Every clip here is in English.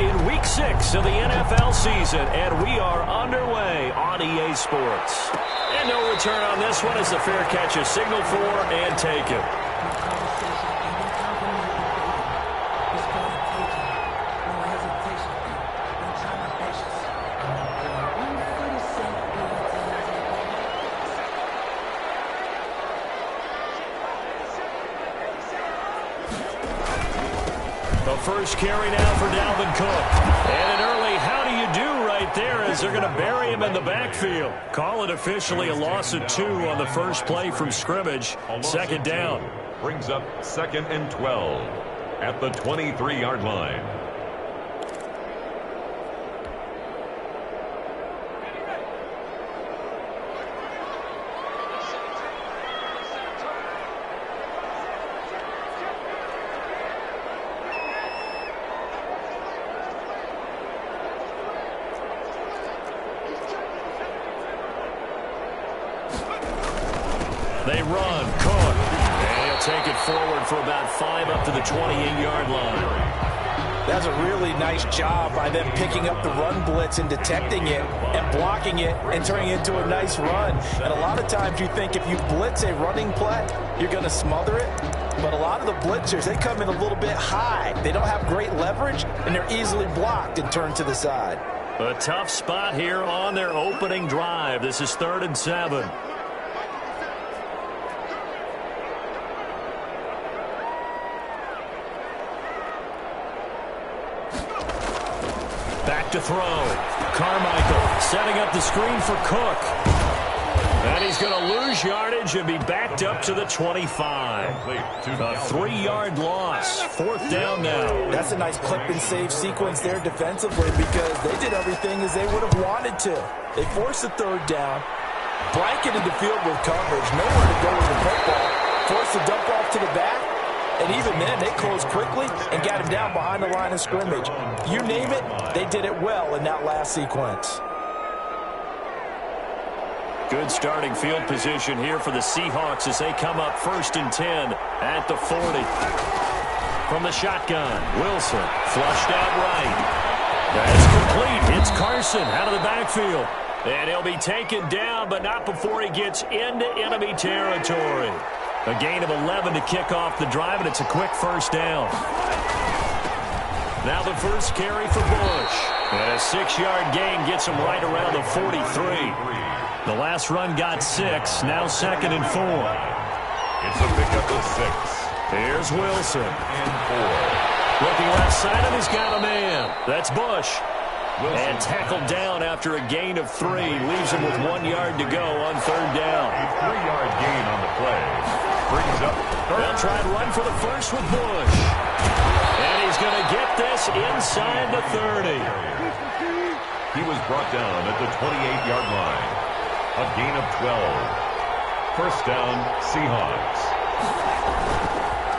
in Week 6 of the NFL season, and we are underway on EA Sports. And no return on this one as the fair catch is signaled for and taken. The first carry now for Dalvin Cook. And an early how do you do right there as they're going to bury him in the backfield. Call it officially a loss of 2 on the first play from scrimmage. Second down. Brings up 2nd and 12 at the 23-yard line. They run, Cook, and he'll take it forward for about 5 up to the 28-yard line. That's a really nice job by them picking up the run blitz and detecting it and blocking it and turning it into a nice run. And a lot of times you think if you blitz a running play, you're going to smother it. But a lot of the blitzers, they come in a little bit high. They don't have great leverage, and they're easily blocked and turned to the side. A tough spot here on their opening drive. This is 3rd and 7. Back to throw. Carmichael setting up the screen for Cook. And he's going to lose yardage and be backed up to the 25. A 3-yard loss. 4th down now. That's a nice clip and save sequence there defensively because they did everything as they would have wanted to. They forced the 3rd down, blanketed the field with coverage, nowhere to go with the football, forced the dump off to the back. And even then, they closed quickly and got him down behind the line of scrimmage. You name it, they did it well in that last sequence. Good starting field position here for the Seahawks as they come up 1st and 10 at the 40. From the shotgun, Wilson flushed out right. That's complete. It's Carson out of the backfield. And he'll be taken down, but not before he gets into enemy territory. A gain of 11 to kick off the drive, and it's a quick 1st down. Now the first carry for Bush. And a 6-yard gain gets him right around the 43. The last run got 6, now 2nd and 4. It's a pickup of 6. Here's Wilson. And 4. Looking left side, and he's got a man. That's Bush. And tackled down after a gain of 3. Leaves him with 1 yard to go on 3rd down. A 3-yard gain on the play. Brings up 3rd. They'll try and run for the first with Bush. And he's going to get this inside the 30. He was brought down at the 28-yard line. A gain of 12. 1st down, Seahawks.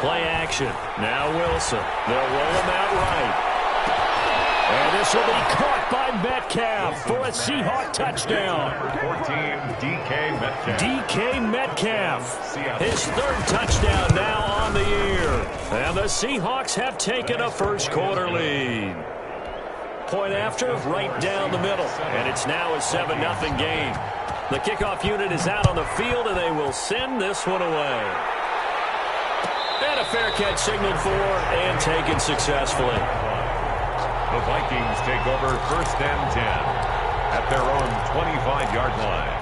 Play action. Now Wilson. They'll roll him out right. And this will be caught by Metcalf for a Seahawk touchdown. 14, DK Metcalf. DK Metcalf. His 3rd touchdown now on the year. And the Seahawks have taken a first-quarter lead. Point after, right down the middle. And it's now a 7-0 game. The kickoff unit is out on the field, and they will send this one away. And a fair catch signaled for and taken successfully. The Vikings take over 1st and 10 at their own 25-yard line.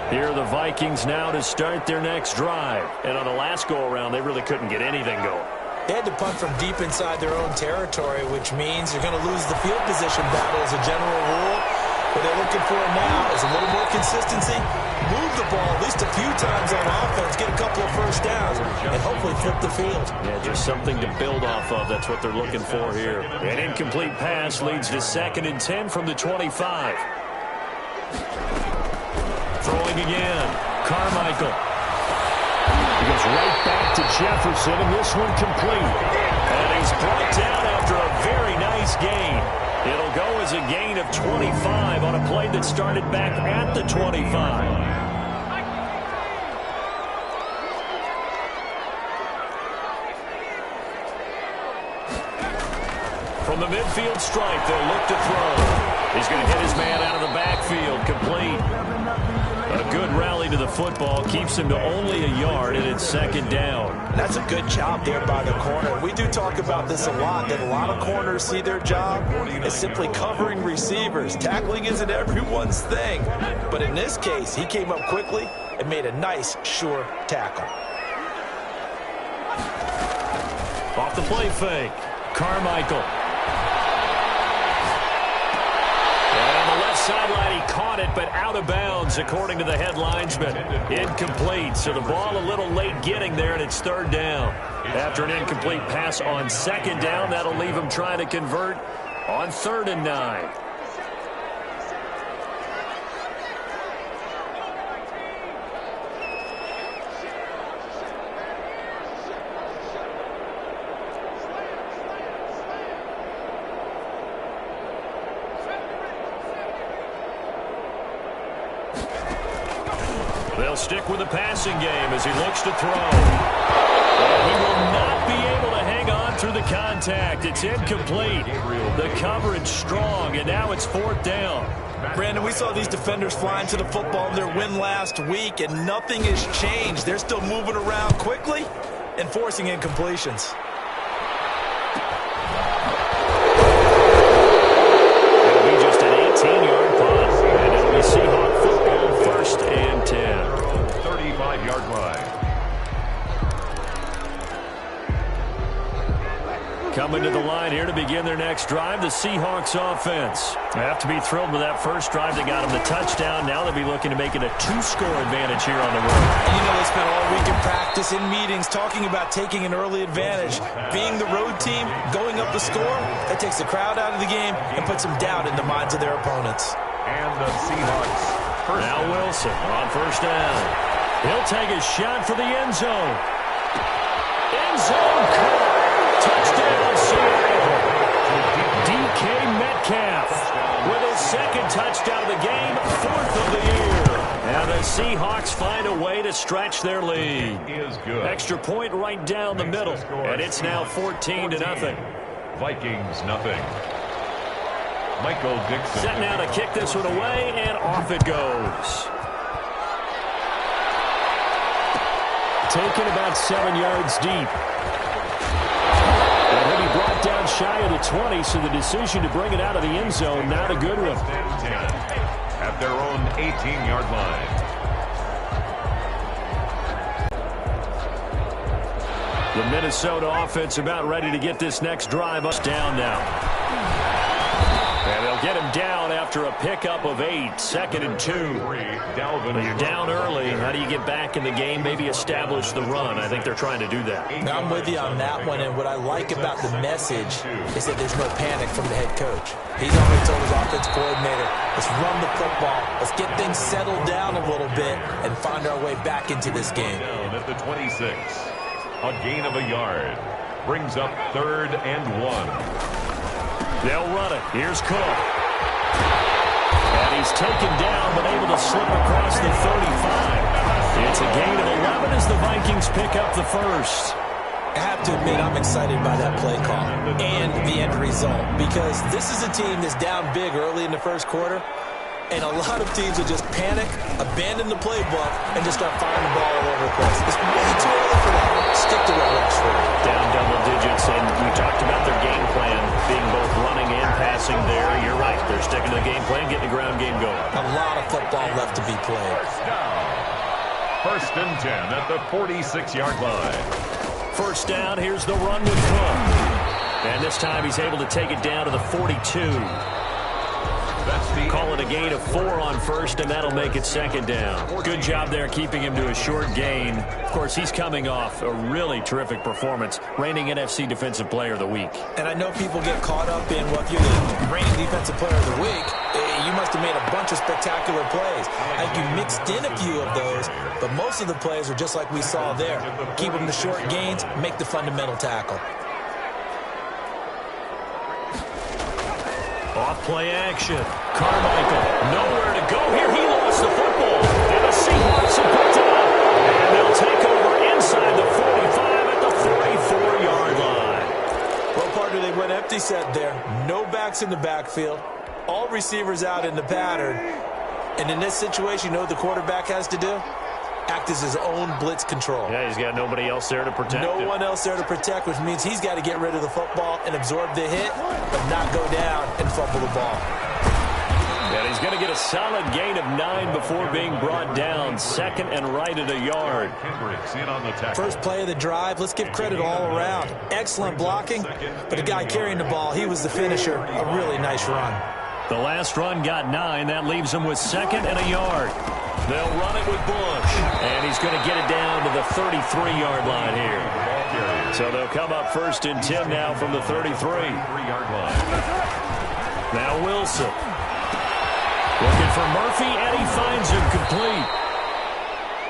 Here are the Vikings now to start their next drive. And on the last go-around, they really couldn't get anything going. They had to punt from deep inside their own territory, which means you're going to lose the field position battle as a general rule. What they're looking for now is a little more consistency, move the ball at least a few times on offense, get a couple of first downs, and hopefully flip the field. Yeah, just something to build off of. That's what they're looking for here. An incomplete pass leads to 2nd and 10 from the 25. Throwing again. Carmichael. He goes right back to Jefferson, and this one complete. And he's brought down after a very nice gain. It'll go as a gain of 25 on a play that started back at the 25. From the midfield stripe, they'll look to throw. He's going to hit his man out of the backfield, complete. A good rally to the football keeps him to only a yard, and it's second down. That's a good job there by the corner. We do talk about this a lot, that a lot of corners see their job as simply covering receivers. Tackling isn't everyone's thing. But in this case, he came up quickly and made a nice, sure tackle. Off the play fake, Carmichael. And on the left sideline, he caught it, but out of bounds, according to the head linesman. Incomplete, so the ball a little late getting there, and it's third down. After an incomplete pass on second down, that'll leave him trying to convert on 3rd and 9. They'll stick with the passing game as he looks to throw. And he will not be able to hang on through the contact. It's incomplete. The coverage strong, and now it's 4th down. Brandon, we saw these defenders flying to the football in their win last week, and nothing has changed. They're still moving around quickly and forcing incompletions. It'll be just an 18-yard punt, and it'll be Seahawk football, 1st and 10. 35-yard line. Coming to the line here to begin their next drive, the Seahawks offense. They have to be thrilled with that first drive. They got them the touchdown. Now they'll be looking to make it a 2-score advantage here on the road. And you know, they spent all week in practice, in meetings, talking about taking an early advantage. Being the road team, going up the score, that takes the crowd out of the game and puts some doubt in the minds of their opponents. And the Seahawks. Now Wilson on 1st down. He'll take a shot for the end zone. End zone caught. Touchdown, Seattle. DK Metcalf with his 2nd touchdown of the game, 4th of the year. And the Seahawks find a way to stretch their lead. Extra point right down the middle, and it's now 14-0. Vikings, nothing. Michael Dixon. Set now to kick this one away, and off it goes. Taken about 7 yards deep. And he'll be brought down shy of the 20, so the decision to bring it out of the end zone, not a good one. At their own 18-yard line. The Minnesota offense about ready to get this next drive up down now. And they'll get him down after a pickup of 8, 2nd and 2. But you're down early. How do you get back in the game, maybe establish the run? I think they're trying to do that. Now, I'm with you on that one, and what I like about the message is that there's no panic from the head coach. He's already told his offense coordinator, let's run the football, let's get things settled down a little bit and find our way back into this game. Down at the 26. A gain of a yard. Brings up 3rd and 1. They'll run it. Here's Cook. And he's taken down, but able to slip across the 35. It's a gain of 11 as the Vikings pick up the first. I have to admit, I'm excited by that play call and the end result, because this is a team that's down big early in the first quarter, and a lot of teams will just panic, abandon the playbook, and just start firing the ball all over the place. It's way too early for that. Stick to what works for you. Down double digits, and we talked about their game plan being both running and passing there. You're right. They're sticking to the game plan, getting the ground game going. A lot of football left to be played. 1st and 10 at the 46-yard line. 1st down, here's the run with Cook. And this time he's able to take it down to the 42. Call it a gain of 4 on 1st, and that'll make it 2nd down. Good job there keeping him to a short gain. Of course, he's coming off a really terrific performance, reigning NFC Defensive Player of the Week. And I know people get caught up in, well, if you're the reigning Defensive Player of the Week, you must have made a bunch of spectacular plays. I think you mixed in a few of those, but most of the plays are just like we saw there. Keep them to short gains, make the fundamental tackle. Off play action. Carmichael, nowhere to go here. He lost the football. And the Seahawks have picked it up. And they'll take over inside the 45 at the 44-yard line. Well, partner, they went Empty set there. No backs in the backfield. All receivers out in the pattern. And in this situation, you know what the quarterback has to do? Act as his own blitz control. Yeah, he's got nobody else there to protect him. No one else there to protect, which means he's got to get rid of the football and absorb the hit, but not go down and fumble the ball. And he's going to get a solid gain of 9 before being brought down. Second and right at a yard. First play of the drive, let's give credit all around. Excellent blocking, but the guy carrying the ball, he was the finisher. A really nice run. The last run got 9. That leaves him with second and a yard. They'll run it with Bush. And he's going to get it down to the 33-yard line here. So they'll come up first and 10 now from the 33-yard line. Now Wilson. Looking for Murphy, and he finds him complete.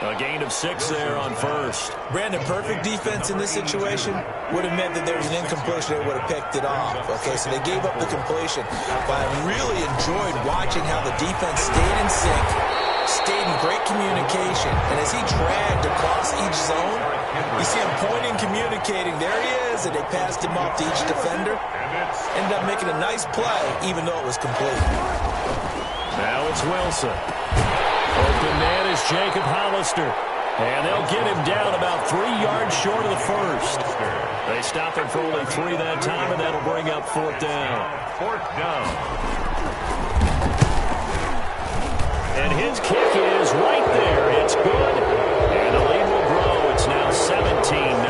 A gain of 6 there on first. Brandon, perfect defense in this situation would have meant that there was an incompletion. They would have picked it off. Okay, so they gave up the completion. But I really enjoyed watching how the defense stayed in sync, stayed in great communication. And as he dragged across each zone, you see him pointing, communicating. There he is, and they passed him off to each defender. Ended up making a nice play, even though it was complete. Now it's Wilson. Open man is Jacob Hollister. And they'll get him down about 3 yards short of the first. They stop him for only 3 that time, and that'll bring up fourth down. And his kick is right there. It's good. And the lead will grow. It's now 17-0.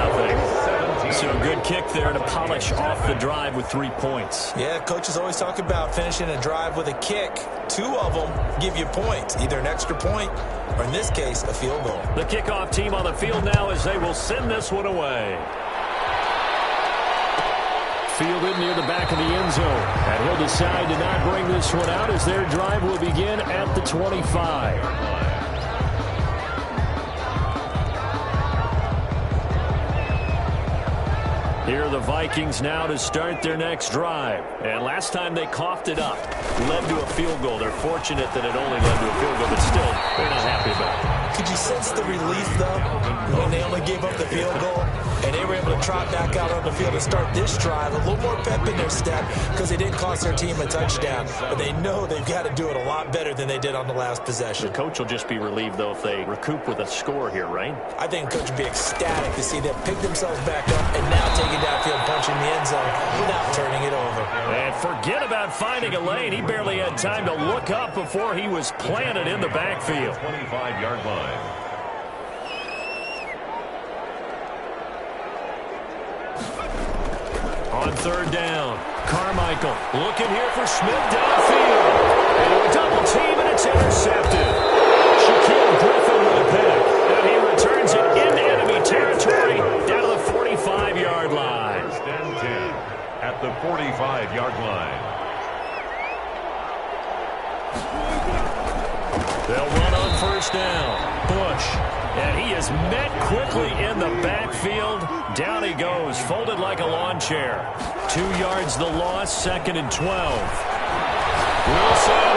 So a good kick there to polish off the drive with 3 points. Yeah, coaches always talk about finishing a drive with a kick. 2 of them give you points, either an extra point or, in this case, a field goal. The kickoff team on the field now as they will send this one away. Fielded near the back of the end zone. And he'll decide to not bring this one out as their drive will begin at the 25. Here are the Vikings now to start their next drive. And last time they coughed it up, led to a field goal. They're fortunate that it only led to a field goal, but still, they're not happy about it. Could you sense the relief, though, when they only gave up the field goal? And they were able to trot back out on the field to start this drive. A little more pep in their step because they didn't cost their team a touchdown. But they know they've got to do it a lot better than they did on the last possession. The coach will just be relieved, though, if they recoup with a score here, right? I think the coach would be ecstatic to see them pick themselves back up and now take it downfield, punching the end zone without turning it over. And forget about finding a lane. He barely had time to look up before he was planted in the backfield. 25-yard line. On third down, Carmichael looking here for Smith downfield. And a double team, and it's intercepted. Shaquille Griffin with a pick. And he returns it into enemy territory down to the 45-yard line. First and 10 at the 45-yard line. They'll run on first down. Bush. And he is met quickly in the backfield. Down he goes, folded like a lawn chair. 2 yards the loss, second and 12. Wilson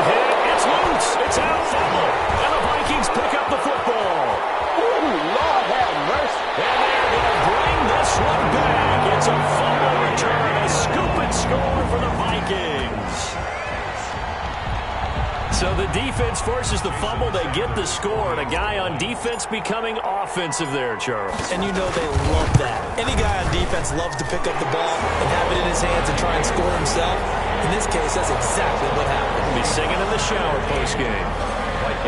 hit. It's loose. It's out, fumble. And the Vikings pick up the football. Ooh, Lord have mercy. And they're going to bring this one back. It's a fumble return, a scoop and score for the Vikings. So the defense forces the fumble. They get the score. And a guy on defense becoming offensive there, Charles. And you know they love that. Any guy on defense loves to pick up the ball and have it in his hands and try and score himself. In this case, that's exactly what happened. Be singing in the shower postgame.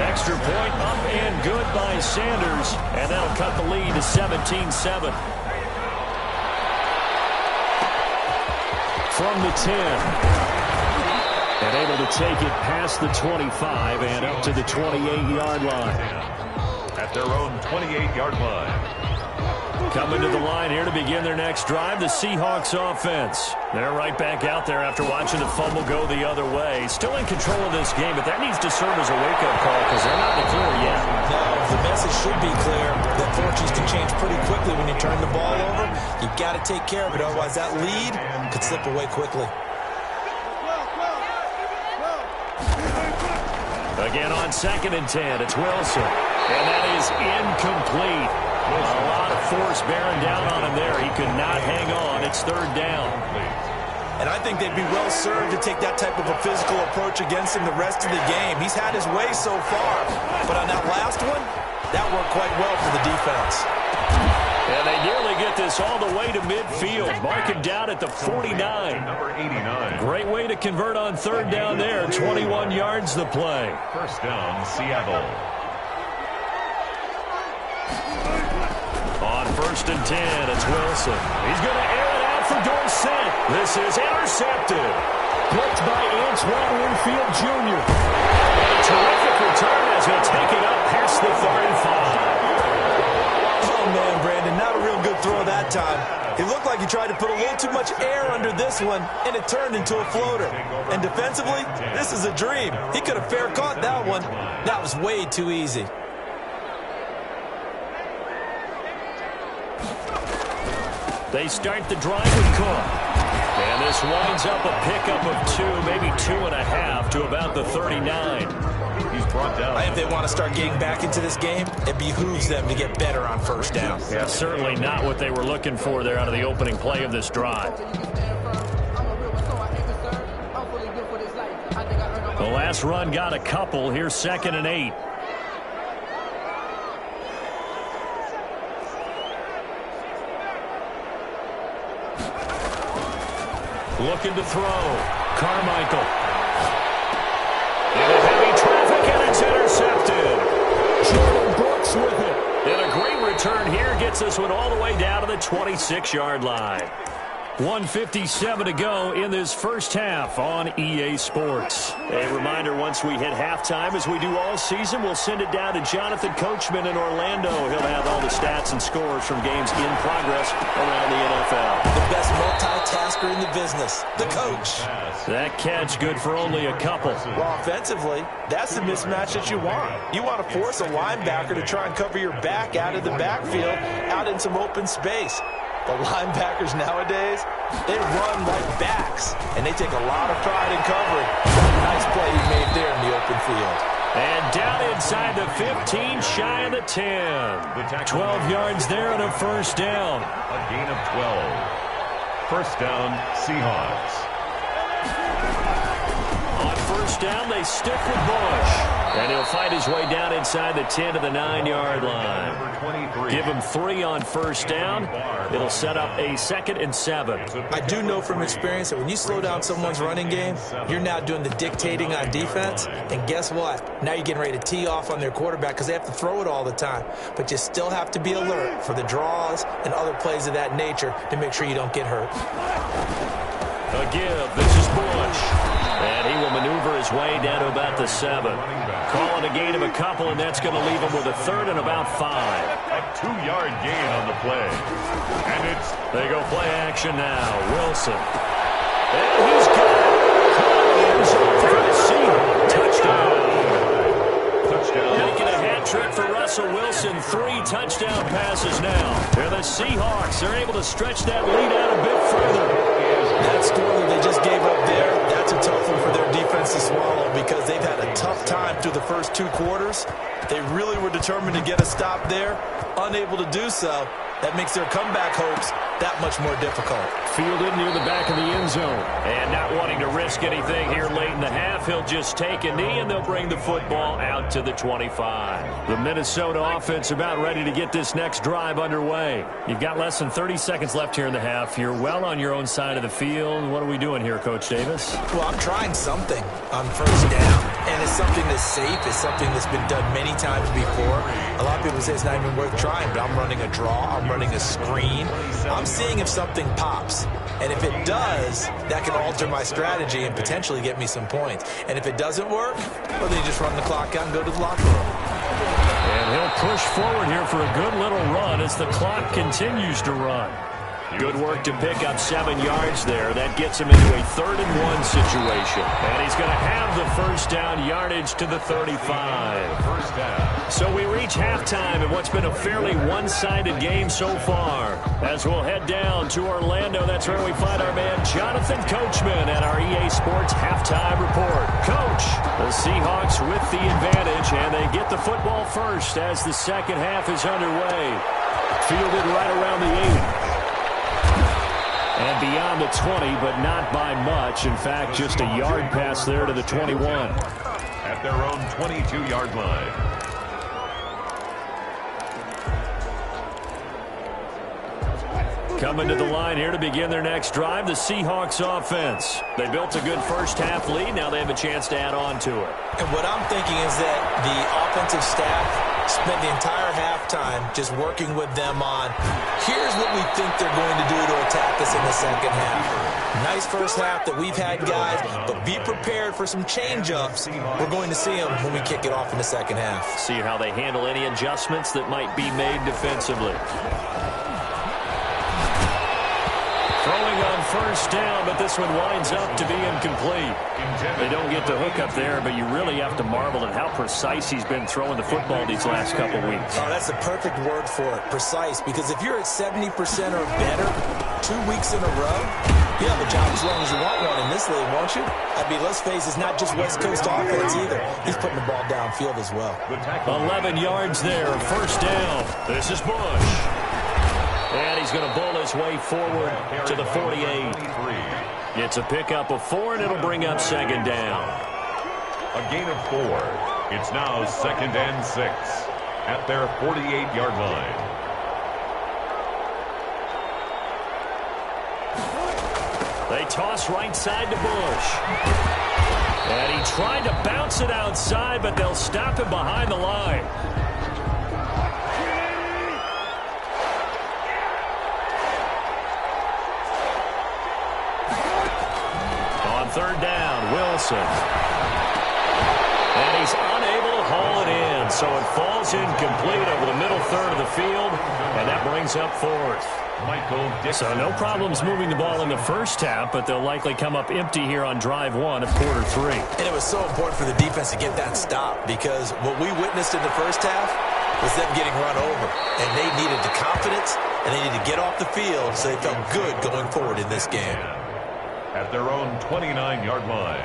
Extra point up and good by Sanders. And that'll cut the lead to 17-7. From the 10. And able to take it past the 25 and up to the 28-yard line. At their own 28-yard line. Coming to the line here to begin their next drive, the Seahawks offense. They're right back out there after watching the fumble go the other way. Still in control of this game, but that needs to serve as a wake-up call because they're not in the clear yet. No, the message should be clear that fortunes can change pretty quickly when you turn the ball over. You've got to take care of it, otherwise that lead could slip away quickly. Again on second and 10, it's Wilson. And that is incomplete. A lot of force bearing down on him there. He could not hang on. It's third down. And I think they'd be well served to take that type of a physical approach against him the rest of the game. He's had his way so far, but on that last one, that worked quite well for the defense. And they nearly get this all the way to midfield. Mark him down at the 49. Number 89. Great way to convert on third down there. 21 yards the play. First down, Seattle. On 1st and 10, it's Wilson. He's going to air it out for Dorsett. This is intercepted. Blocked by Antoine Winfield Jr. And a terrific return as he'll take it up past the 35. Oh, man, Brandon, not a real good throw that time. It looked like he tried to put a little too much air under this one, and it turned into a floater. And defensively, this is a dream. He could have fair caught that one. That was way too easy. They start the drive with Cook. And this winds up a pickup of 2, maybe 2.5 to about the 39. He's brought down. If they want to start getting back into this game, it behooves them to get better on first down. Yeah, certainly not what they were looking for there out of the opening play of this drive. The last run got a couple. Here's 2nd and 8. Looking to throw. Carmichael. Into heavy traffic, and it's intercepted. Jordan Brooks with it. And a great return here gets this one all the way down to the 26-yard line. 1:57 to go in this first half on EA Sports. A reminder, once we hit halftime, as we do all season, we'll send it down to Jonathan Coachman in Orlando. He'll have all the stats and scores from games in progress around the NFL. The best multitasker in the business, the coach. That catch good for only a couple. Well, offensively, that's the mismatch that you want. You want to force a linebacker to try and cover your back out of the backfield, out in some open space. The linebackers nowadays, they run like backs, and they take a lot of pride in covering. Nice play he made there in the open field. And down inside the 15, shy of the 10. 12 yards there and a first down. A gain of 12. First down, Seahawks. On first down, they stick with Bush. And he'll fight his way down inside the 10 to the 9-yard line. Give him 3 on first down. It'll set up a 2nd and 7. I do know from experience that when you slow down someone's running game, you're now doing the dictating on defense. And guess what? Now you're getting ready to tee off on their quarterback because they have to throw it all the time. But you still have to be alert for the draws and other plays of that nature to make sure you don't get hurt. A give. This is Bush. And he will maneuver his way down to about the 7. Calling a gain of a couple, and that's going to leave him with a 3rd and about 5. A 2-yard gain on the play. And it's... They go play action now. Wilson. And he's got it. For the Seahawks. Touchdown. Making a hat trick for Russell Wilson. 3 touchdown passes now. And the Seahawks are able to stretch that lead out a bit further. That score that they just gave up there, that's a tough one for their defense to swallow because they've had a tough time through the first 2 quarters. They really were determined to get a stop there, unable to do so. That makes their comeback hopes that much more difficult. Fielded near the back of the end zone. And not wanting to risk anything here late in the half, he'll just take a knee and they'll bring the football out to the 25. The Minnesota offense about ready to get this next drive underway. You've got less than 30 seconds left here in the half. You're well on your own side of the field. What are we doing here, Coach Davis? Well, I'm trying something on first down. And it's something that's safe. It's something that's been done many times before. A lot of people say it's not even worth trying, but I'm running a draw. I'm running a screen. I'm seeing if something pops. And if it does, that can alter my strategy and potentially get me some points. And if it doesn't work, well, then you just run the clock out and go to the locker room. And he'll push forward here for a good little run as the clock continues to run. Good work to pick up 7 yards there. That gets him into a 3rd and 1 situation. And he's going to have the first down yardage to the 35. First down. So we reach halftime in what's been a fairly one-sided game so far. As we'll head down to Orlando, that's where we find our man Jonathan Coachman at our EA Sports Halftime Report. Coach, the Seahawks with the advantage, and they get the football first as the second half is underway. Fielded right around the 8. And beyond the 20, but not by much. In fact, just a yard pass there to the 21. At their own 22-yard line. Coming to the line here to begin their next drive, the Seahawks offense. They built a good first-half lead. Now they have a chance to add on to it. And what I'm thinking is that the offensive staff spent the entire halftime just working with them on, here's what we think they're going to do to attack us in the second half. Nice first half that we've had, guys, but be prepared for some change-ups. We're going to see them when we kick it off in the second half. See how they handle any adjustments that might be made defensively. Throwing on first down, but this one winds up to be incomplete. They don't get the hook up there, but you really have to marvel at how precise he's been throwing the football these last couple weeks. Oh, that's the perfect word for it, precise, because if you're at 70% or better 2 weeks in a row, you have a job as long as you want one in this league, won't you? I mean, let's face it, it's not just West Coast offense either. He's putting the ball downfield as well. 11 yards there, first down. This is Bush. And he's going to bull his way forward to the 48. It's a pickup of 4, and it'll bring up second down. A gain of 4. It's now 2nd and 6 at their 48-yard line. They toss right side to Bush. And he tried to bounce it outside, but they'll stop him behind the line. Third down, Wilson. And he's unable to haul it in, so it falls incomplete over the middle third of the field, and that brings up 4th. So no problems moving the ball in the first half, but they'll likely come up empty here on drive 1 of quarter 3. And it was so important for the defense to get that stop, because what we witnessed in the first half was them getting run over, and they needed the confidence, and they needed to get off the field so they felt good going forward in this game. At their own 29-yard line.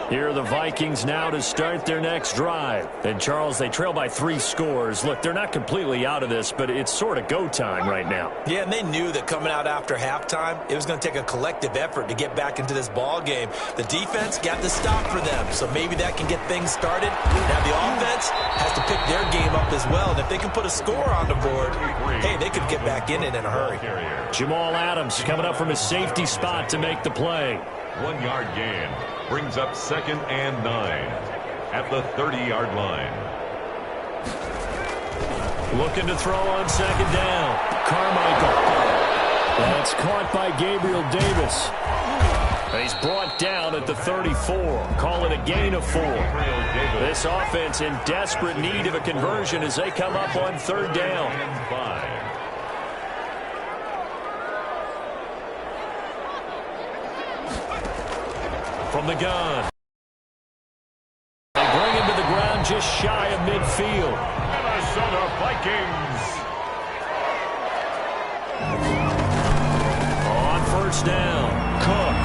Here are the Vikings now to start their next drive. And, Charles, they trail by 3 scores. Look, they're not completely out of this, but it's sort of go time right now. Yeah, and they knew that coming out after halftime, it was going to take a collective effort to get back into this ball game. The defense got the stop for them, so maybe that can get things started. Now the offense has to pick their game up as well, and if they can put a score on the board, hey, they could get back in it in a hurry. Jamal Adams coming up from his safety spot to make the play. 1-yard gain brings up 2nd and 9 at the 30-yard line. Looking to throw on second down. Carmichael. That's caught by Gabriel Davis. He's brought down at the 34. Call it a gain of 4. This offense in desperate need of a conversion as they come up on third down. From the gun. They bring him to the ground just shy of midfield. Minnesota Vikings. On first down, Cook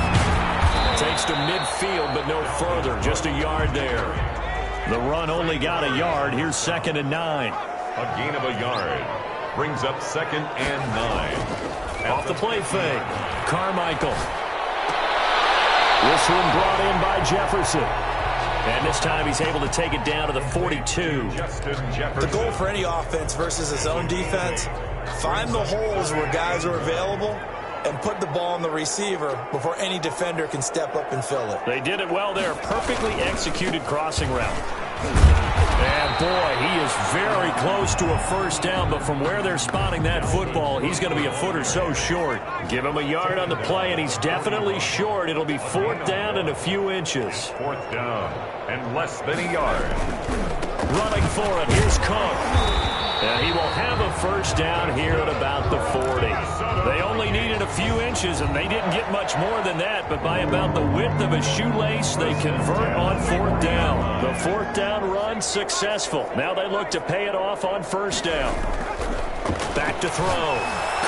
takes to midfield, but no further. Just a yard there. The run only got a yard. Here's 2nd and 9. A gain of a yard brings up 2nd and 9. Off the play fake, Carmichael. This one brought in by Jefferson. And this time he's able to take it down to the 42. The goal for any offense versus his own defense, find the holes where guys are available and put the ball on the receiver before any defender can step up and fill it. They did it well there. Perfectly executed crossing route. And, boy, he is very close to a first down, but from where they're spotting that football, he's going to be a foot or so short. Give him a yard on the play, and he's definitely short. It'll be 4th down and a few inches. 4th down and less than a yard. Running for it, here's Cook. And he will have a first down here at about the 40. They only needed a few inches, and they didn't get much more than that, but by about the width of a shoelace, they convert on 4th down. The 4th down run successful. Now they look to pay it off on first down. Back to throw.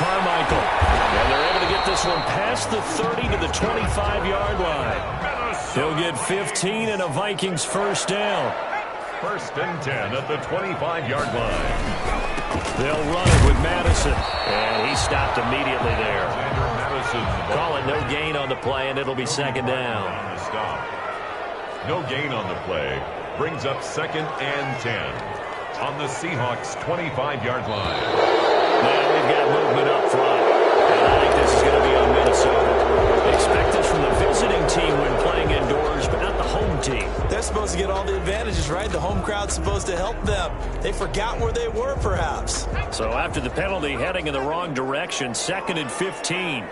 Carmichael. And they're able to get this one past the 30 to the 25-yard line. He'll get 15 and a Vikings first down. First and 10 at the 25-yard line. They'll run it with Madison. And he stopped immediately there. Call it no gain on the play, and it'll be second down. No gain on the play. Brings up second and 10 on the Seahawks' 25-yard line. Now we've got movement up front. And I think this is going to be on Minnesota. Expect this from the visiting team when playing indoors, but not the home team. They're supposed to get all the advantages, right? The home crowd's supposed to help them. They forgot where they were, perhaps. So after the penalty, heading in the wrong direction, second and 15.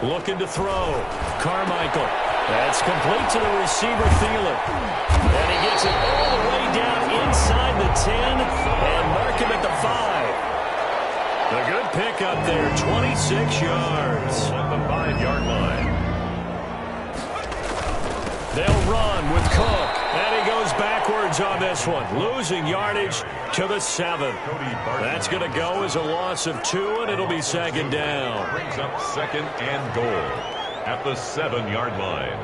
Looking to throw. Carmichael. That's complete to the receiver, Thielen. And he gets it all the way down inside the 10 and mark him at the 5. A good pickup there, 26 yards. At the 5-yard line. They'll run with Cook. And he goes backwards on this one. Losing yardage to the 7. That's going to go as a loss of 2, and it'll be second down. Brings up second and goal at the 7-yard line.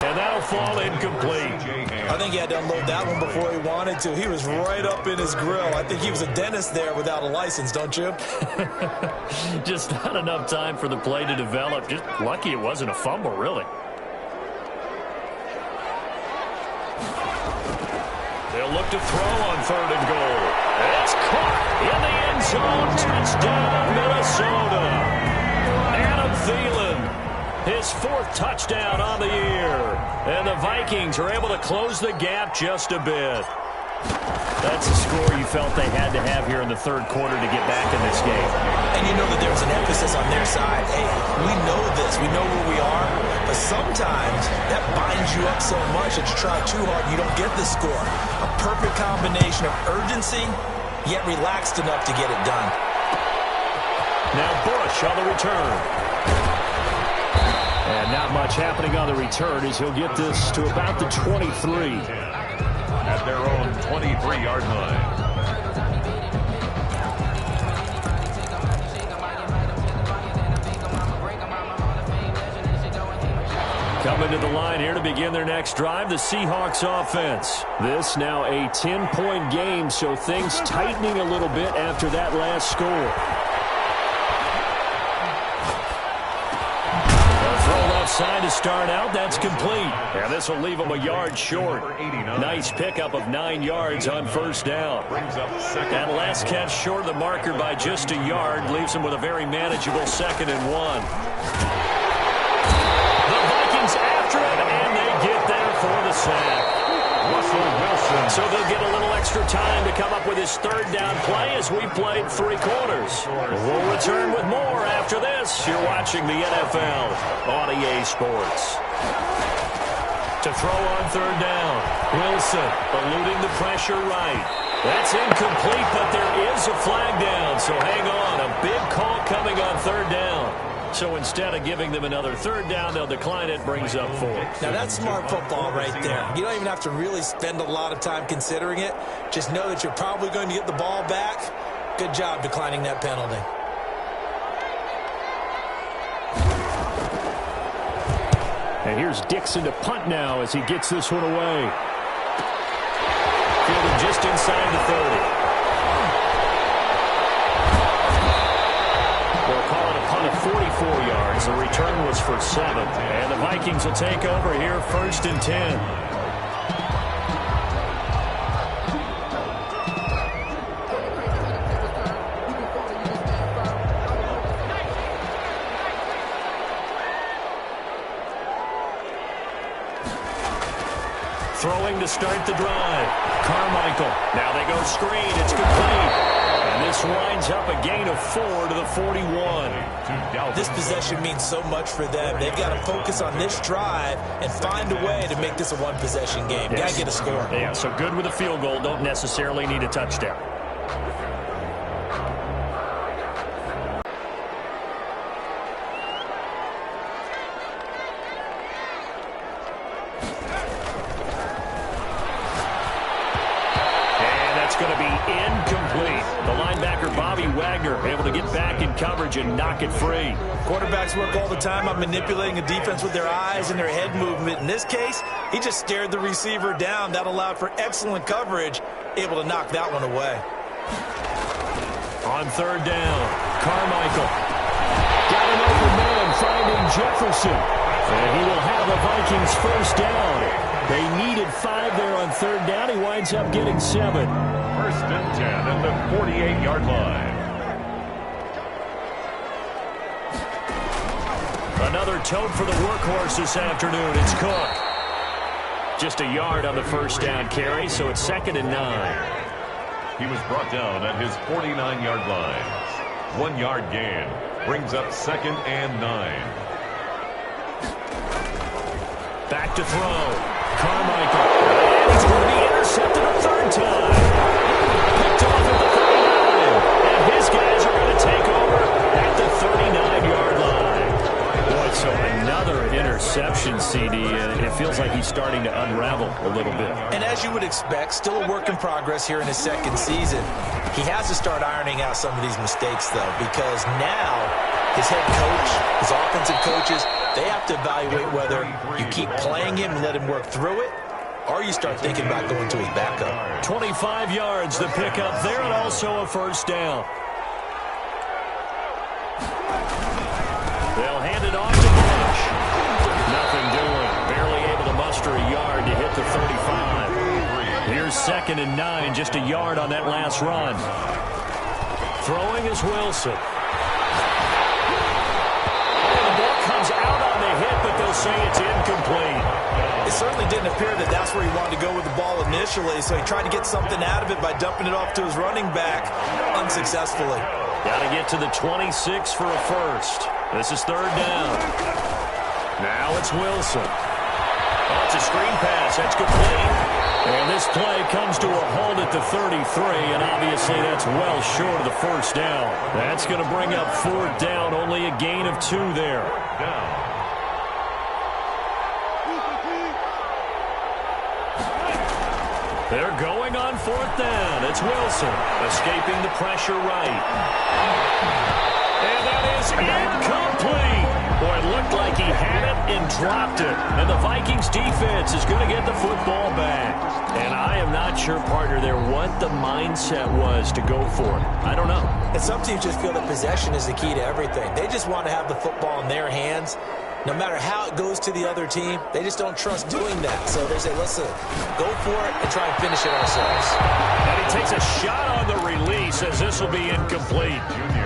And that'll fall incomplete. I think he had to unload that one before he wanted to. He was right up in his grill. I think he was a dentist there without a license, don't you? Just not enough time for the play to develop. Just lucky it wasn't a fumble, really. They'll look to throw on third and goal. It's caught in the end zone. Touchdown, Minnesota. Adam Thielen. His 4th touchdown on the year. And the Vikings are able to close the gap just a bit. That's a score you felt they had to have here in the third quarter to get back in this game. And you know that there was an emphasis on their side. Hey, we know this. We know where we are. But sometimes that binds you up so much that you try too hard and you don't get the score. A perfect combination of urgency, yet relaxed enough to get it done. Now Bush on the return. And not much happening on the return as he'll get this to about the 23. At their own 23-yard line. Coming to the line here to begin their next drive, the Seahawks offense. This now a 10-point game, so things tightening a little bit after that last score. Side to start out, that's complete. And this will leave him a yard short. Nice pickup of 9 yards on first down. That last catch short of the marker by just a yard leaves him with a very manageable 2nd and 1. The Vikings after it, and they get there for the sack. Russell Wilson. So they'll get a little extra time to come up with his third down play as we played 3 quarters. We'll return with more after this. You're watching the NFL on EA Sports. To throw on third down. Wilson eluding the pressure right. That's incomplete, but there is a flag down. So hang on. A big call coming on third down. So instead of giving them another third down, they'll decline it, brings up 4. Now, that's smart football right there. You don't even have to really spend a lot of time considering it. Just know that you're probably going to get the ball back. Good job declining that penalty. And here's Dixon to punt now as he gets this one away. Fielded just inside the 30. They'll call it a punt of 44 yards. The return was for 7. And the Vikings will take over here, 1st and 10. Throwing to start the drive. Carmichael. Now they go screen. It's complete. And this winds up a gain of 4 to the 41. This possession means so much for them. They've got to focus on this drive and find a way to make this a one-possession game. Yes. Got to get a score. Yeah, so good with a field goal. Don't necessarily need a touchdown. going to be incomplete. The linebacker, Bobby Wagner, able to get back in coverage and knock it free. Quarterbacks work all the time on manipulating a defense with their eyes and their head movement. In this case, he just stared the receiver down. That allowed for excellent coverage, able to knock that one away. On third down, Carmichael. Got an open man finding Jefferson. And he will have the Vikings first down. They needed 5 there on third down. He winds up getting 7. First and 10 at the 48-yard line. Another tote for the workhorse this afternoon. It's Cook. Just a yard on the first down carry, so it's 2nd and 9. He was brought down at his 49-yard line. 1-yard gain brings up 2nd and 9. Back to throw. Carmichael. And he's going to be intercepted a third time. Picked off at the 39. And his guys are going to take over at the 39-yard line. Boy, so another interception, CD, and it feels like he's starting to unravel a little bit. And as you would expect, still a work in progress here in his second season. He has to start ironing out some of these mistakes, though, because now his head coach, his offensive coaches, they have to evaluate whether you keep playing him and let him work through it, or you start thinking about going to his backup. 25 yards the pickup there, and also a first down. They'll hand it off to Bush. Nothing doing. Barely able to muster a yard to hit the 35. Here's 2nd and 9, just a yard on that last run. Throwing is Wilson. Comes out on the hit, but they'll say it's incomplete. It certainly didn't appear that that's where he wanted to go with the ball initially, so he tried to get something out of it by dumping it off to his running back unsuccessfully. Got to get to the 26 for a first. This is third down. Now it's Wilson. Oh, it's a screen pass. That's complete. And this play comes to a halt at the 33, and obviously that's well short of the first down. That's going to bring up 4th down, only a gain of 2 there. They're going on 4th down. It's Wilson escaping the pressure right. And that is incomplete. Boy, it looked like he had it and dropped it. And the Vikings defense is going to get the football back. And I am not sure, partner, there what the mindset was to go for it. I don't know. And some teams just feel that possession is the key to everything. They just want to have the football in their hands. No matter how it goes to the other team, they just don't trust doing that. So they say, listen, go for it and try and finish it ourselves. And he takes a shot on the release as this will be incomplete.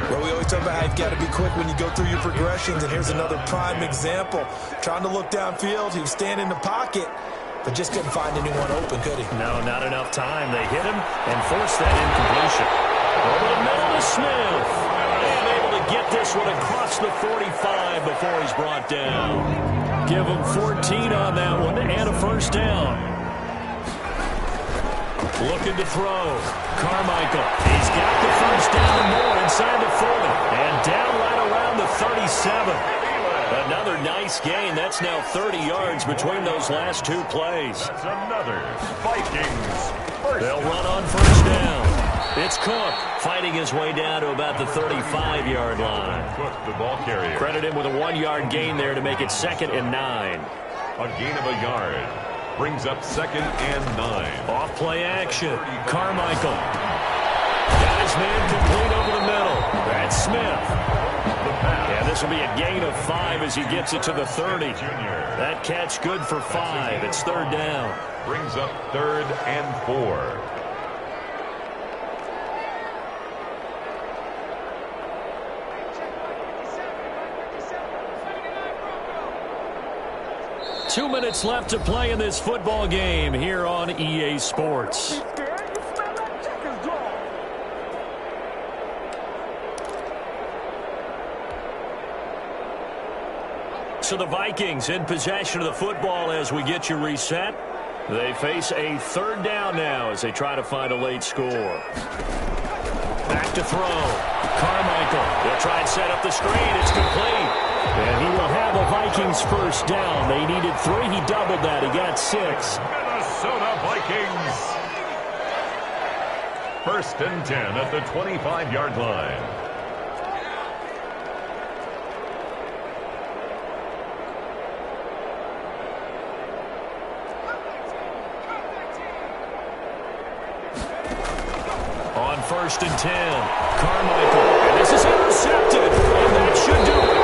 Well, we always talk about how you've got to be quick when you go through your progressions, and here's another prime example. Trying to look downfield, he was standing in the pocket, but just couldn't find anyone open, could he? No, not enough time. They hit him and forced that incompletion. Over the middle to Smith. And able to get this one across the 45 before he's brought down. Give him 14 on that one and a first down. Looking to throw. Carmichael. He's got the first down and more inside the 40. And down right around the 37. Another nice gain. That's now 30 yards between those last 2 plays. That's another Vikings. They'll run on first down. It's Cook fighting his way down to about the 35-yard line. Cook, the ball carrier. Credit him with a 1-yard gain there to make it 2nd and 9. A gain of a yard brings up 2nd and 9. Off play action. Carmichael. Got his man complete over the middle. That's Smith. And this will be a gain of 5 as he gets it to the 30. That catch good for 5. It's third down. Brings up 3rd and 4. Two minutes left to play in this football game here on EA Sports. So the Vikings in possession of the football as we get you reset. They face a third down now as they try to find a late score. Back to throw. Carmichael. They'll try and set up the screen. It's complete. And he will have the Vikings first down. They needed 3. He doubled that. He got 6. Minnesota Vikings. First and 10 at the 25-yard line. On first and 10, Carmichael. And this is intercepted. And that should do it.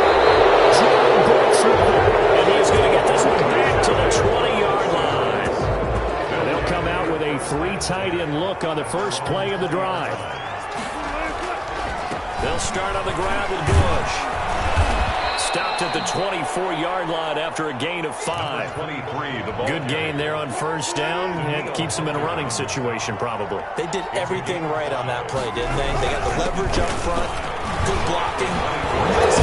Jordan breaks through that. And he's going to get this one back to the 20-yard line. And they'll come out with a 3 tight end look on the first play of the drive. They'll start on the ground with Bush. Stopped at the 24-yard line after a gain of 5. 23, the ball. Good gain there on first down. It keeps them in a running situation, probably. They did everything right on that play, didn't they? They got the leverage up front, good blocking, nice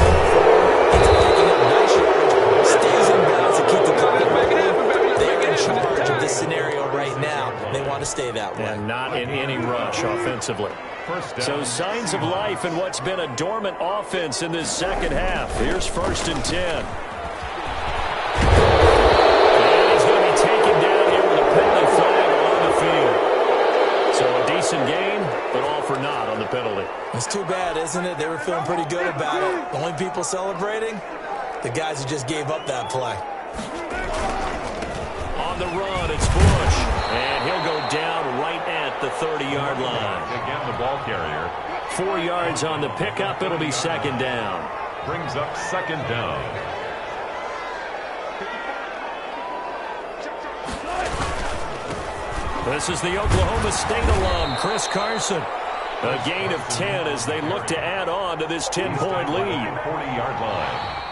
taking up nice yardage, stays in bounds to keep the clock moving. They're in charge of this scenario right now. They want to stay that way. And not in any rush offensively. So signs of life in what's been a dormant offense in this second half. Here's first and 10. And he's going to be taken down here with a penalty flag on the field. So a decent gain, but all for naught on the penalty. It's too bad, isn't it? They were feeling pretty good about it. The only people celebrating, the guys who just gave up that play. On the run, it's Bush. And he'll go down right at the 30-yard line. Again, the ball carrier. 4 yards on the pickup. It'll be second down. Brings up second down. This is the Oklahoma State alum, Chris Carson. A gain of 10 as they look to add on to this 10-point lead. 40-yard line.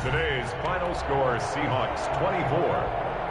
Today's final score, Seahawks 24,